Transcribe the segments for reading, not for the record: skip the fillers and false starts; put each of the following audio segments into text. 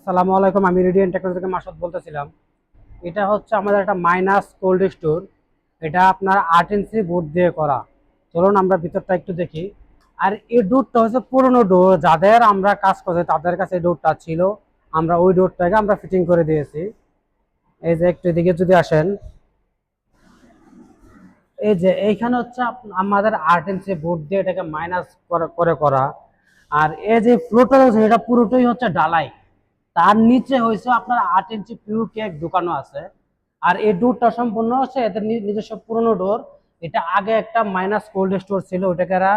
আসসালামু আলাইকুম, আমি রেডিয়েন্ট টেকনোলজি থেকে মাসুদ বলতেছিলাম। এটা হচ্ছে আমাদের একটা মাইনাস কোল্ড স্টোর। এটা আপনার 8 ইঞ্চি বোর্ড দিয়ে করা। চলুন আমরা ভিতরটা একটু দেখি। আর এই ডোরটা হচ্ছে পুরনো ডোর, যাদের আমরা কাজ করছি তাদের কাছে এই ডোরটা ছিল, আমরা ওই ডোরটাকে আমরা ফিটিং করে দিয়েছি। এই যে একটু এদিকে যদি আসেন, এই যে এইখানে হচ্ছে আমাদের 8 ইঞ্চি বোর্ড দিয়ে এটাকে মাইনাস করে করা। আর এই যে ফ্লোরটা হচ্ছে এটা পুরোটাই হচ্ছে ডালাই। তার নিচে হয়েছে আপনার 8 ইঞ্চি পিউ কেক ঢুকানো আছে। আর এই ডোরটা সম্পূর্ণ হচ্ছে এদের নিজস্ব পুরনো ডোর। এটা আগে একটা মাইনাস কোল্ড স্টোর ছিল, ওটাকে এরা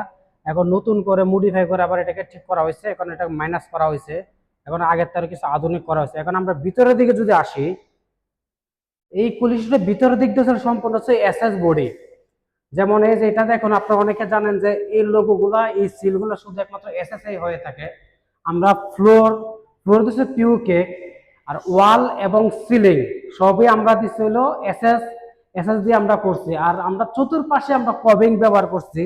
এখন নতুন করে মডিফাই করে আবার এটাকে ঠিক করা হয়েছে, এখন এটা মাইনাস করা হয়েছে। এখন আগের তার কিছু আধুনিক করা হয়েছে। এখন আমরা ভিতরের দিকে যদি আসি, এই কুলিশটার ভিতরের দিক দিয়ে সম্পূর্ণ হচ্ছে এসএস বডি। যেমন এই যে এটা দেখুন, আপনারা অনেকে জানেন যে এই লোগোগুলা এই সিলগুলো শুধু একমাত্র এসএসআই হয়ে থাকে। আমরা ফ্লোর ফ্লোর দিচ্ছে পিউ কেক, আর ওয়াল এবং সিলিং সবই আমরা দিচ্ছি হলো এসএস দিয়ে আমরা করছি। আর আমরা চতুর্পাশে আমরা কবিং ব্যবহার করছি,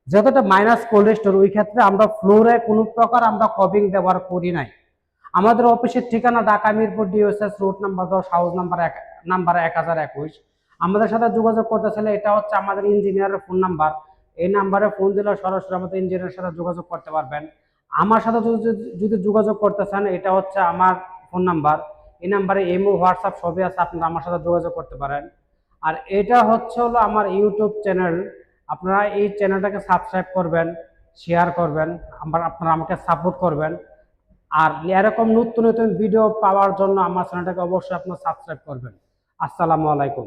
যেহেতু এটা মাইনাস কোল্ড স্টোর, ওই ক্ষেত্রে আমরা ফ্লোরে কোনো প্রকার আমরা কবিং ব্যবহার করি নাই। আমাদের অফিসের ঠিকানা Dhaka Mirpur ডিওএসএস road number 10, house number 1021। আমাদের সাথে যোগাযোগ করতে চাইলে এটা হচ্ছে আমাদের ইঞ্জিনিয়ারের ফোন নাম্বার। এই নাম্বারে ফোন দিলে সরাসরি আমাদের ইঞ্জিনিয়ারের সাথে যোগাযোগ করতে পারবেন। আমার সাথে যদি যোগাযোগ করতে চান, এটা হচ্ছে আমার ফোন নাম্বার। এই নাম্বারে ইমো, হোয়াটসঅ্যাপ সবই আছে, আপনারা আমার সাথে যোগাযোগ করতে পারেন। আর এটা হচ্ছে হলো আমার ইউটিউব চ্যানেল। আপনারা এই চ্যানেলটাকে সাবস্ক্রাইব করবেন, শেয়ার করবেন, আপনারা আমাকে সাপোর্ট করবেন। আর এরকম নতুন নতুন ভিডিও পাওয়ার জন্য আমার চ্যানেলটাকে অবশ্যই আপনারা সাবস্ক্রাইব করবেন। আসসালামু আলাইকুম।